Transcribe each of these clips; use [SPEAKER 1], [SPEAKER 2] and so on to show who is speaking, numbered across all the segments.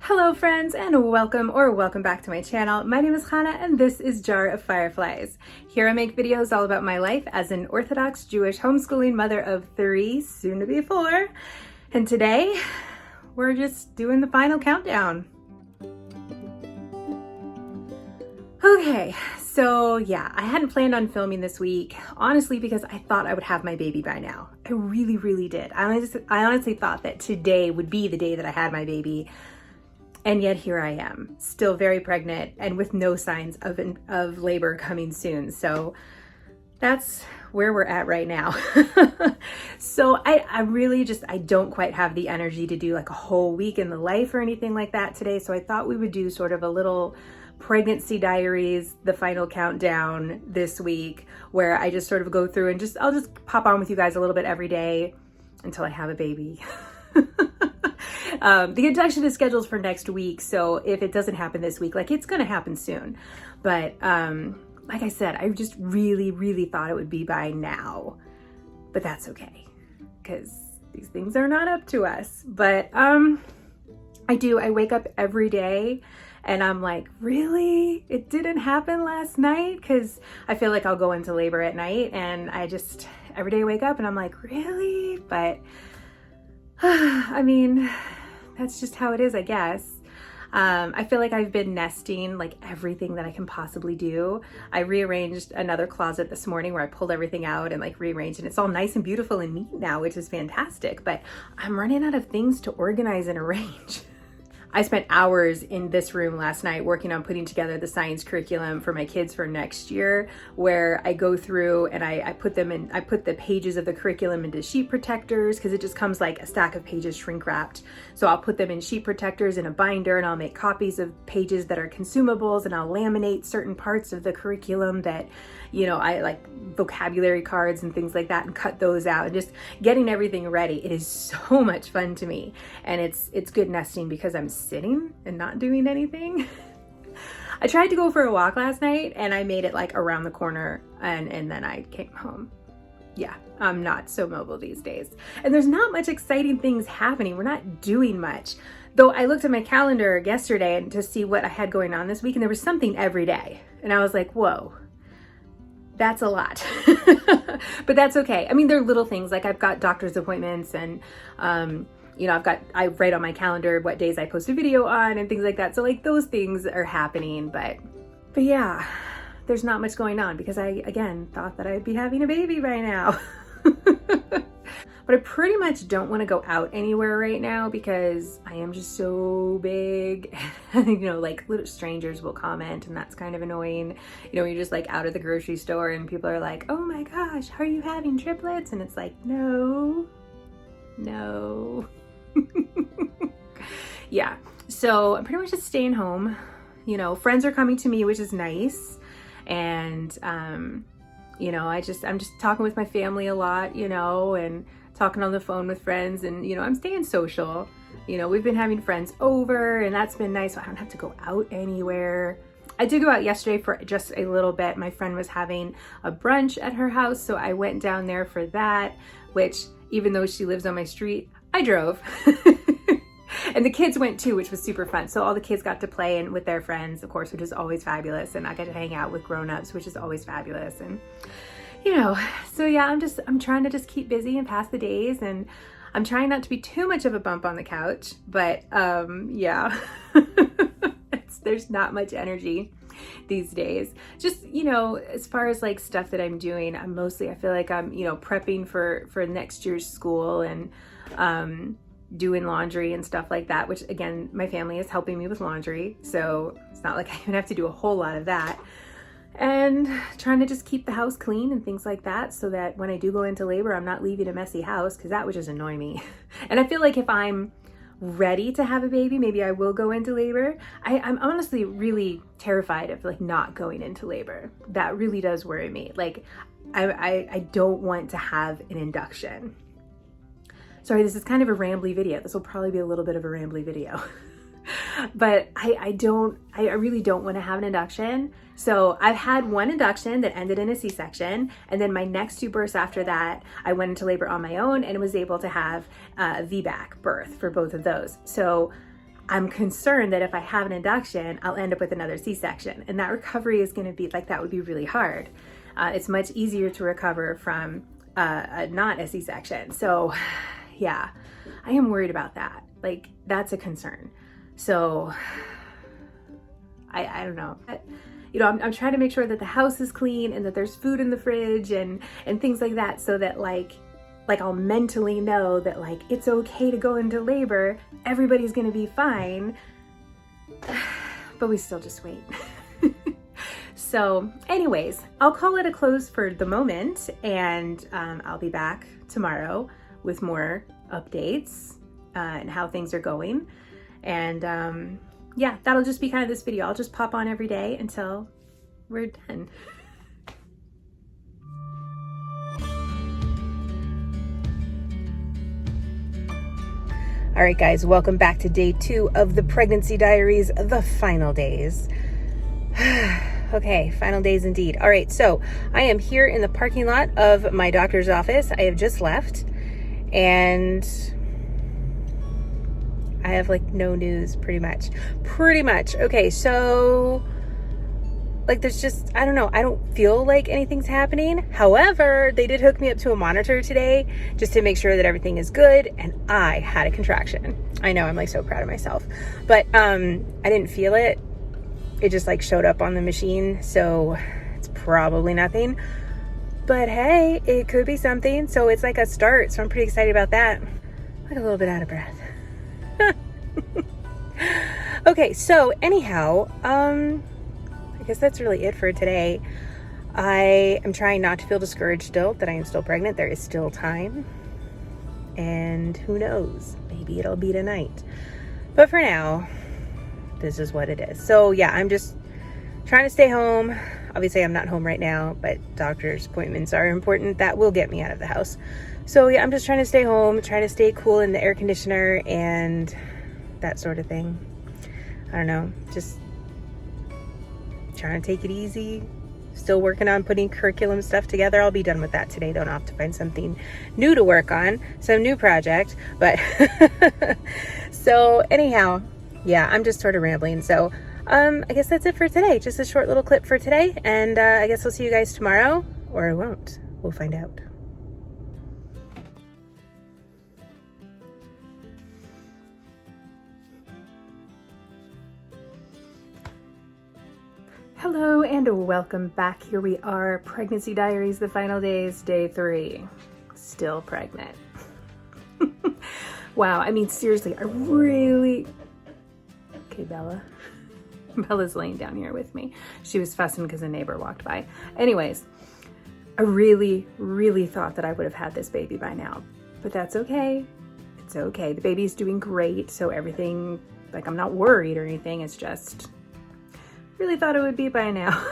[SPEAKER 1] Hello friends and welcome back to my channel. My name is Chana and this is Jar of Fireflies. Here I make videos all about my life as an Orthodox Jewish homeschooling mother of 3, soon to be 4. And today we're just doing the final countdown. Okay, so yeah, I hadn't planned on filming this week, honestly, because I thought I would have my baby by now. I really did. I honestly thought that today would be the day that I had my baby. And yet here I am, still very pregnant and with no signs of labor coming soon. So that's where we're at right now. So I really I don't quite have the energy to do like a whole week in the life or anything like that today. So I thought we would do sort of a little Pregnancy Diaries, the final countdown this week, where I just sort of go through and I'll just pop on with you guys a little bit every day until I have a baby. The induction is scheduled for next week, so if it doesn't happen this week, like it's gonna happen soon. But like I said, I just really thought it would be by now, but that's okay because these things are not up to us. But I wake up every day and I'm like, really? It didn't happen last night? Because I feel like I'll go into labor at night and I just every day wake up and I'm like, really? But I mean, that's just how it is, I guess. I feel like I've been nesting like everything that I can possibly do. I rearranged another closet this morning where I pulled everything out and like rearranged, and it's all nice and beautiful and neat now, which is fantastic, but I'm running out of things to organize and arrange. I spent hours in this room last night working on putting together the science curriculum for my kids for next year, where I go through and I put the pages of the curriculum into sheet protectors because it just comes like a stack of pages shrink wrapped. So I'll put them in sheet protectors in a binder and I'll make copies of pages that are consumables, and I'll laminate certain parts of the curriculum that, you know, I like vocabulary cards and things like that, and cut those out and just getting everything ready. It is so much fun to me, and it's good nesting because I'm sitting and not doing anything. I tried to go for a walk last night and I made it like around the corner and then I came home. Yeah, I'm not so mobile these days. And there's not much exciting things happening. We're not doing much. Though I looked at my calendar yesterday and to see what I had going on this week, and there was something every day. And I was like, whoa, that's a lot. But that's okay. I mean, they're little things, like I've got doctor's appointments and, you know, I write on my calendar what days I post a video on and things like that. So like those things are happening, but yeah, there's not much going on because I, again, thought that I'd be having a baby by now. But I pretty much don't want to go out anywhere right now because I am just so big. You know, like little strangers will comment and that's kind of annoying. You know, you're just like out of the grocery store and people are like, oh my gosh, are you having triplets? And it's like, no. Yeah, so I'm pretty much just staying home. You know, friends are coming to me, which is nice. And, you know, I'm just talking with my family a lot, you know, and talking on the phone with friends, and, you know, I'm staying social. You know, we've been having friends over and that's been nice. So I don't have to go out anywhere. I did go out yesterday for just a little bit. My friend was having a brunch at her house, so I went down there for that, which even though she lives on my street, I drove. And the kids went too, which was super fun. So all the kids got to play and with their friends, of course, which is always fabulous. And I got to hang out with grown-ups, which is always fabulous. And, you know, so yeah, I'm trying to just keep busy and pass the days, and I'm trying not to be too much of a bump on the couch, but yeah, there's not much energy these days. Just, you know, as far as like stuff that I'm doing, I feel like I'm, you know, prepping for next year's school and doing laundry and stuff like that, which again, my family is helping me with laundry. So it's not like I even have to do a whole lot of that. And trying to just keep the house clean and things like that so that when I do go into labor, I'm not leaving a messy house, because that would just annoy me. And I feel like if I'm ready to have a baby, maybe I will go into labor. I'm honestly really terrified of like not going into labor. That really does worry me. Like I don't want to have an induction. Sorry, this is kind of a rambly video. This will probably be a little bit of a rambly video. But I really don't want to have an induction. So I've had one induction that ended in a C-section, and then my next 2 births after that, I went into labor on my own and was able to have a VBAC birth for both of those. So I'm concerned that if I have an induction, I'll end up with another C-section, and that recovery is going to be like, that would be really hard. It's much easier to recover from not a C-section. So yeah, I am worried about that. Like, that's a concern. So I don't know. You know, I'm trying to make sure that the house is clean and that there's food in the fridge and things like that, so that like I'll mentally know that like it's okay to go into labor, everybody's gonna be fine, but we still just wait. So anyways, I'll call it a close for the moment, and I'll be back tomorrow with more updates and how things are going. And yeah, that'll just be kind of this video. I'll just pop on every day until we're done. All right, guys, welcome back to day 2 of the Pregnancy Diaries, the final days. Okay, final days indeed. All right, so I am here in the parking lot of my doctor's office. I have just left, and I have like no news pretty much. Okay, so like there's just, I don't know, I don't feel like anything's happening. However, they did hook me up to a monitor today just to make sure that everything is good, and I had a contraction. I know, I'm like so proud of myself, but I didn't feel it. It just like showed up on the machine, so it's probably nothing. But hey, it could be something. So it's like a start, so I'm pretty excited about that. I'm like a little bit out of breath. Okay, so anyhow, I guess that's really it for today. I am trying not to feel discouraged still, that I am still pregnant. There is still time, and who knows, maybe it'll be tonight. But for now, this is what it is. So yeah, I'm just trying to stay home. Obviously I'm not home right now, but doctor's appointments are important. That will get me out of the house. So yeah, I'm just trying to stay home, try to stay cool in the air conditioner and that sort of thing. I don't know, just trying to take it easy. Still working on putting curriculum stuff together. I'll be done with that today, though. I'll have to find something new to work on, some new project. But so anyhow, yeah, I'm just sort of rambling. So I guess that's it for today. Just a short little clip for today. And I guess I'll see you guys tomorrow, or I won't. We'll find out. Hello and welcome back. Here we are, Pregnancy Diaries, the final days, day 3. Still pregnant. Wow, I mean, seriously, I really... Okay, Bella. Bella's laying down here with me. She was fussing because a neighbor walked by. Anyways, I really, really thought that I would have had this baby by now, but that's okay. It's okay. The baby's doing great, so everything, like, I'm not worried or anything. It's just... really thought it would be by now.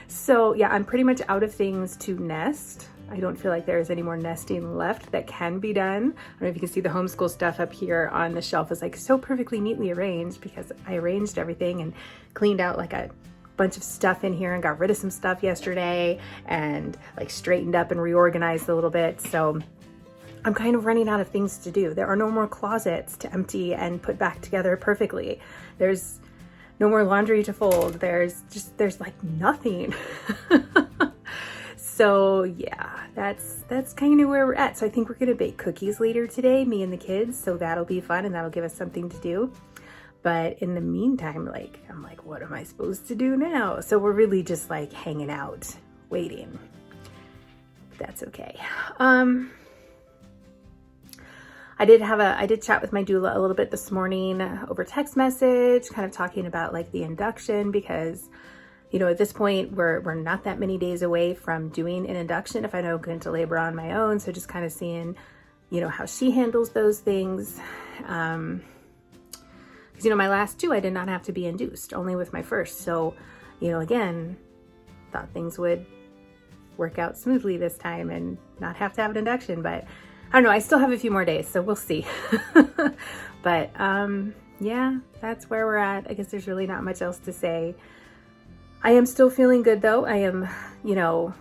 [SPEAKER 1] So yeah, I'm pretty much out of things to nest. I don't feel like there's any more nesting left that can be done. I don't know if you can see the homeschool stuff up here on the shelf is like so perfectly neatly arranged because I arranged everything and cleaned out like a bunch of stuff in here and got rid of some stuff yesterday and like straightened up and reorganized a little bit. So I'm kind of running out of things to do. There are no more closets to empty and put back together perfectly. There's no more laundry to fold. There's like nothing. So yeah, that's kind of where we're at. So I think we're gonna bake cookies later today, me and the kids. So that'll be fun and that'll give us something to do. But in the meantime, like, I'm like, what am I supposed to do now? So we're really just like hanging out, waiting. But that's okay. I did chat with my doula a little bit this morning over text message, kind of talking about like the induction because, you know, at this point we're not that many days away from doing an induction if I don't go into labor on my own. So just kind of seeing, you know, how she handles those things. Because, you know, my last 2, I did not have to be induced, only with my first. So, you know, again, thought things would work out smoothly this time and not have to have an induction, but I don't know, I still have a few more days, so we'll see. But yeah, that's where we're at. I guess there's really not much else to say. I am still feeling good though. I am, you know,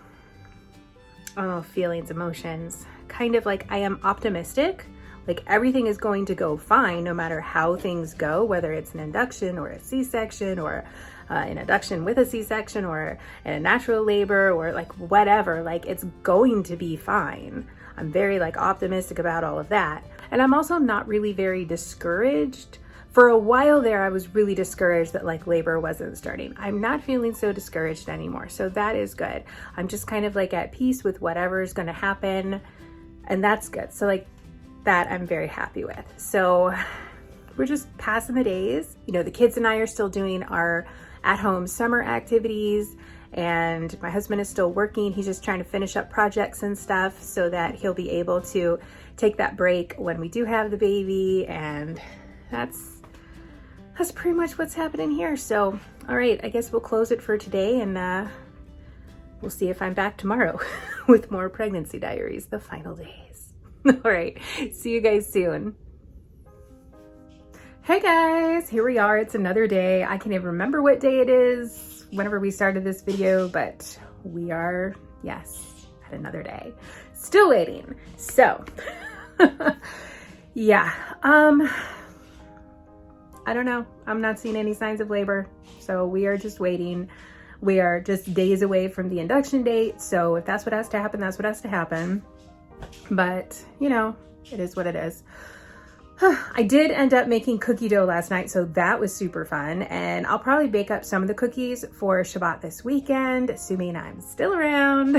[SPEAKER 1] I don't know, feelings, emotions, kind of like I am optimistic. Like everything is going to go fine no matter how things go, whether it's an induction or a C-section or an induction with a C-section or a natural labor or like whatever, like it's going to be fine. I'm very like optimistic about all of that. And I'm also not really very discouraged. For a while there, I was really discouraged that like labor wasn't starting. I'm not feeling so discouraged anymore. So that is good. I'm just kind of like at peace with whatever is going to happen. And that's good. So like that I'm very happy with. So we're just passing the days. You know, the kids and I are still doing our at-home summer activities, and my husband is still working. He's just trying to finish up projects and stuff so that he'll be able to take that break when we do have the baby. And that's pretty much what's happening here. So, all right, I guess we'll close it for today, and we'll see if I'm back tomorrow with more Pregnancy Diaries, the final days. All right, see you guys soon. Hey guys, here we are. It's another day. I can't even remember what day it is whenever we started this video, but we are, yes, at another day. Still waiting. So, yeah, I don't know. I'm not seeing any signs of labor, so we are just waiting. We are just days away from the induction date, so if that's what has to happen, that's what has to happen. But, you know, it is what it is. I did end up making cookie dough last night, so that was super fun. And I'll probably bake up some of the cookies for Shabbat this weekend, assuming I'm still around.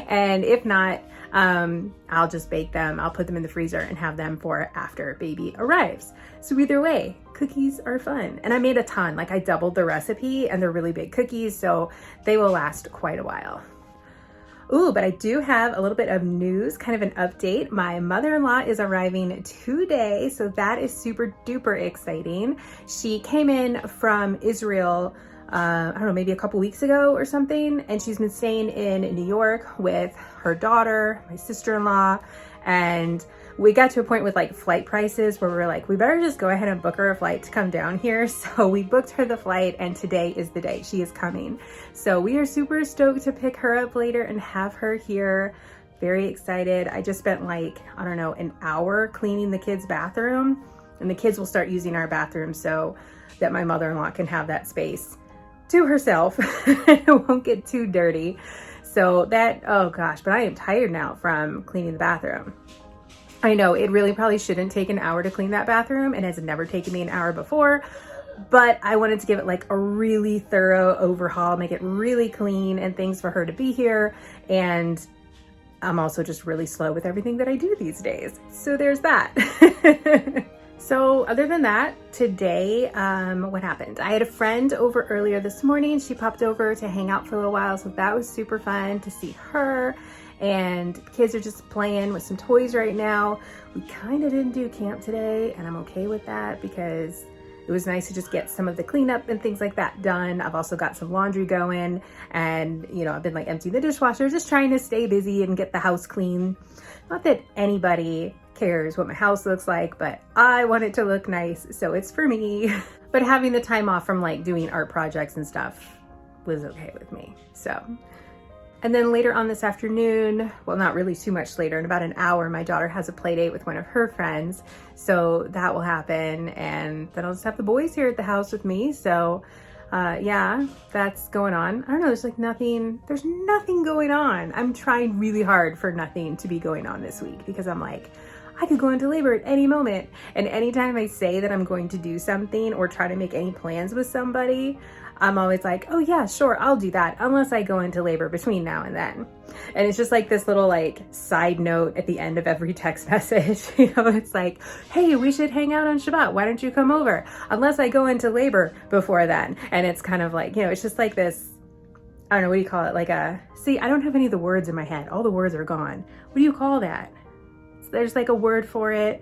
[SPEAKER 1] And if not, I'll just bake them. I'll put them in the freezer and have them for after baby arrives. So either way, cookies are fun. And I made a ton, like I doubled the recipe, and they're really big cookies, so they will last quite a while. Ooh, but I do have a little bit of news, kind of an update. My mother-in-law is arriving today, so that is super duper exciting. She came in from Israel, I don't know, maybe a couple weeks ago or something, and she's been staying in New York with her daughter, my sister-in-law, and we got to a point with like flight prices where we were like, we better just go ahead and book her a flight to come down here. So we booked her the flight, and today is the day she is coming. So we are super stoked to pick her up later and have her here. Very excited. I just spent like, I don't know, an hour cleaning the kids' bathroom, and the kids will start using our bathroom so that my mother-in-law can have that space to herself. It won't get too dirty. So that, oh gosh, but I am tired now from cleaning the bathroom. I know it really probably shouldn't take an hour to clean that bathroom, and has never taken me an hour before, but I wanted to give it like a really thorough overhaul, make it really clean and things for her to be here. And I'm also just really slow with everything that I do these days. So there's that. So other than that, today, what happened? I had a friend over earlier this morning. She popped over to hang out for a little while. So that was super fun to see her. And the kids are just playing with some toys right now. We kind of didn't do camp today, and I'm okay with that because it was nice to just get some of the cleanup and things like that done. I've also got some laundry going, and you know, I've been like emptying the dishwasher, just trying to stay busy and get the house clean. Not that anybody cares what my house looks like, but I want it to look nice, so it's for me. But having the time off from like doing art projects and stuff was okay with me, so. And then later on this afternoon, well, not really too much later, in about an hour, my daughter has a play date with one of her friends. So that will happen. And then I'll just have the boys here at the house with me. So yeah, that's going on. I don't know, there's nothing going on. I'm trying really hard for nothing to be going on this week because I'm like, I could go into labor at any moment. And anytime I say that I'm going to do something or try to make any plans with somebody, I'm always like, oh yeah, sure, I'll do that, unless I go into labor between now and then. And it's just like this little like side note at the end of every text message. You know, it's like, hey, we should hang out on Shabbat. Why don't you come over? Unless I go into labor before then. And it's kind of like, you know, it's just like this, I don't know, what do you call it? Like see, I don't have any of the words in my head. All the words are gone. What do you call that? There's like a word for it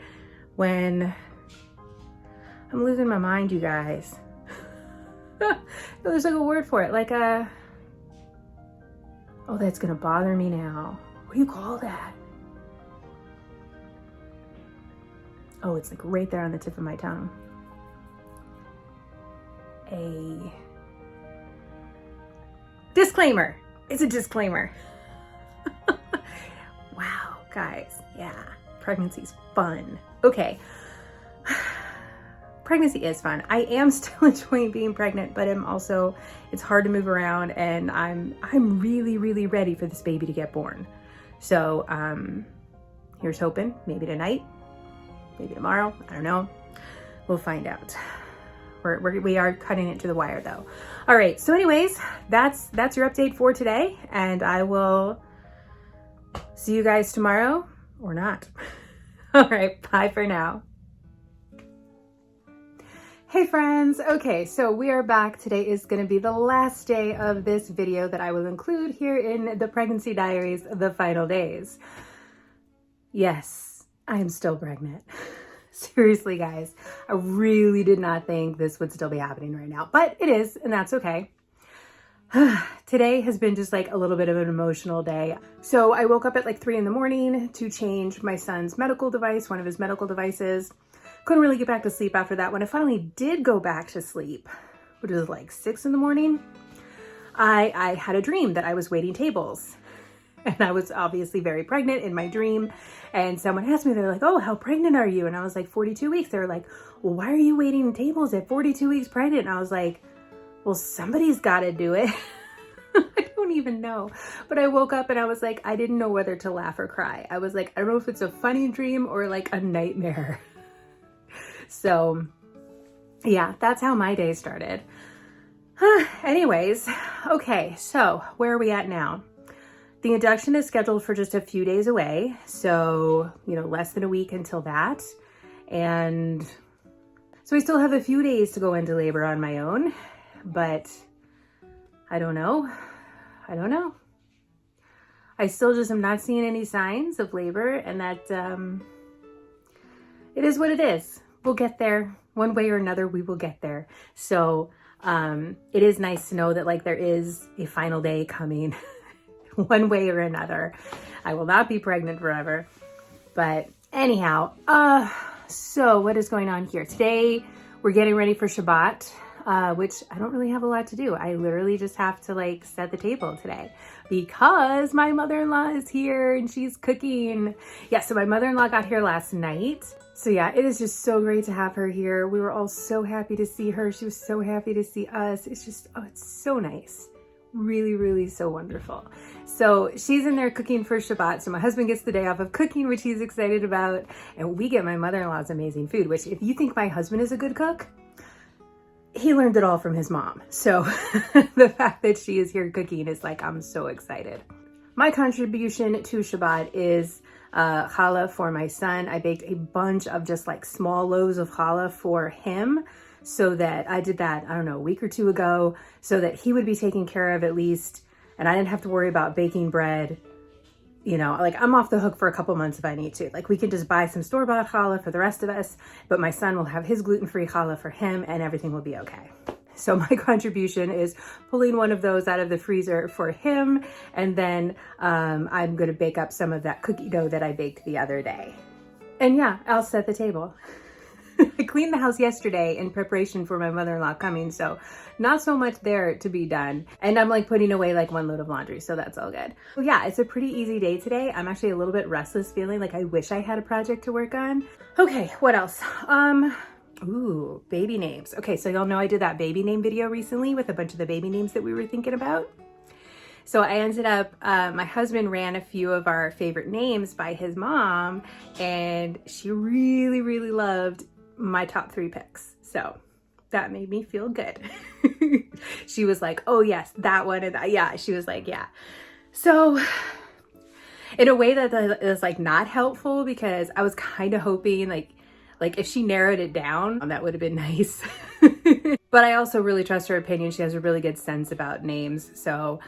[SPEAKER 1] when I'm losing my mind, you guys. There's like a word for it, like oh, that's gonna bother me now. What do you call that? Oh, it's like right there on the tip of my tongue. A disclaimer. It's a disclaimer. Wow, guys, yeah. pregnancy's fun. Okay. Pregnancy is fun. I am still enjoying being pregnant, but it's hard to move around, and I'm really, really ready for this baby to get born. So, here's hoping. Maybe tonight, maybe tomorrow. I don't know. We'll find out. We are cutting it to the wire though. All right. So anyways, that's your update for today, and I will see you guys tomorrow or not. All right. Bye for now. Hey friends. Okay. So we are back. Today is going to be the last day of this video that I will include here in the Pregnancy Diaries, the final days. Yes, I am still pregnant. Seriously, guys, I really did not think this would still be happening right now, but it is, and that's okay. Today has been just like a little bit of an emotional day. So I woke up at like 3 in the morning to change my son's medical device, one of his medical devices. Couldn't really get back to sleep after that. When I finally did go back to sleep, which was like 6 in the morning, I had a dream that I was waiting tables. And I was obviously very pregnant in my dream. And someone asked me, they're like, oh, how pregnant are you? And I was like, 42 weeks. They were like, well, why are you waiting tables at 42 weeks pregnant? And I was like, well, somebody's got to do it. I don't even know. But I woke up and I was like, I didn't know whether to laugh or cry. I was like, I don't know if it's a funny dream or like a nightmare. So yeah, that's how my day started. Anyways, okay, so where are we at now? The induction is scheduled for just a few days away. So, less than a week until that. And so I still have a few days to go into labor on my own, but I don't know. I still just am not seeing any signs of labor, and that it is what it is. We'll get there one way or another. We will get there. So it is nice to know that like there is a final day coming. One way or another. I will not be pregnant forever. But anyhow, so what is going on here? Today, we're getting ready for Shabbat, which I don't really have a lot to do. I literally just have to like set the table today because my mother-in-law is here and she's cooking. Yeah, so my mother-in-law got here last night. So yeah, it is just so great to have her here. We were all so happy to see her. She was so happy to see us. It's just, oh, it's so nice. Really, really so wonderful. So she's in there cooking for Shabbat. So my husband gets the day off of cooking, which he's excited about. And we get my mother-in-law's amazing food, which if you think my husband is a good cook, he learned it all from his mom. So the fact that she is here cooking is like, I'm so excited. My contribution to Shabbat is challah for my son. I baked a bunch of just like small loaves of challah for him. So that I did that, I don't know, a week or two ago, so that he would be taken care of at least, and I didn't have to worry about baking bread. Like I'm off the hook for a couple months if I need to. Like we can just buy some store-bought challah for the rest of us, but my son will have his gluten-free challah for him and everything will be okay. So my contribution is pulling one of those out of the freezer for him, and then I'm gonna bake up some of that cookie dough that I baked the other day. And yeah, I'll set the table. I cleaned the house yesterday in preparation for my mother-in-law coming, so not so much there to be done. And I'm like putting away like one load of laundry, so that's all good. So yeah, it's a pretty easy day today. I'm actually a little bit restless, feeling like I wish I had a project to work on. Okay, what else? Ooh, baby names. Okay, so y'all know I did that baby name video recently with a bunch of the baby names that we were thinking about. So I ended up, my husband ran a few of our favorite names by his mom, and she really, really loved my top 3 picks. So that made me feel good. She was like, oh yes, that one and that. Yeah, she was like, yeah. So in a way that is like not helpful, because I was kind of hoping like if she narrowed it down, that would have been nice. But I also really trust her opinion. She has a really good sense about names. So,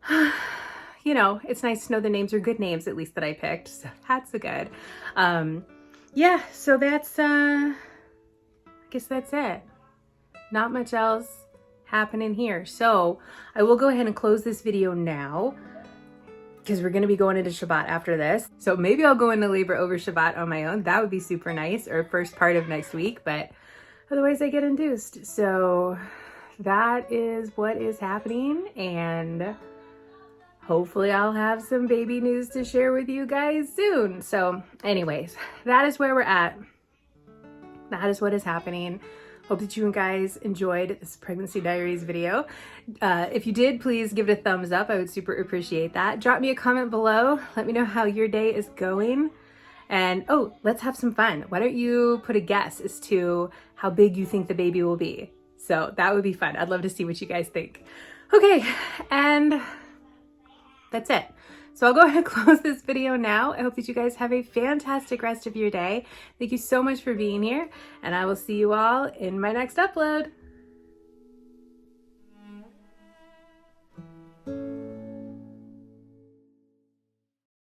[SPEAKER 1] it's nice to know the names are good names, at least that I picked. So that's a good. Yeah, so that's, I guess that's it. Not much else happening here. So I will go ahead and close this video now, because we're going to be going into Shabbat after this. So maybe I'll go into labor over Shabbat on my own. That would be super nice, or first part of next week, but otherwise I get induced. So that is what is happening, and hopefully I'll have some baby news to share with you guys soon. So anyways, that is where we're at. That is what is happening. Hope that you guys enjoyed this Pregnancy Diaries video. If you did, please give it a thumbs up. I would super appreciate that. Drop me a comment below. Let me know how your day is going. And oh, let's have some fun. Why don't you put a guess as to how big you think the baby will be? So that would be fun. I'd love to see what you guys think. Okay, and that's it. So I'll go ahead and close this video now. I hope that you guys have a fantastic rest of your day. Thank you so much for being here, and I will see you all in my next upload.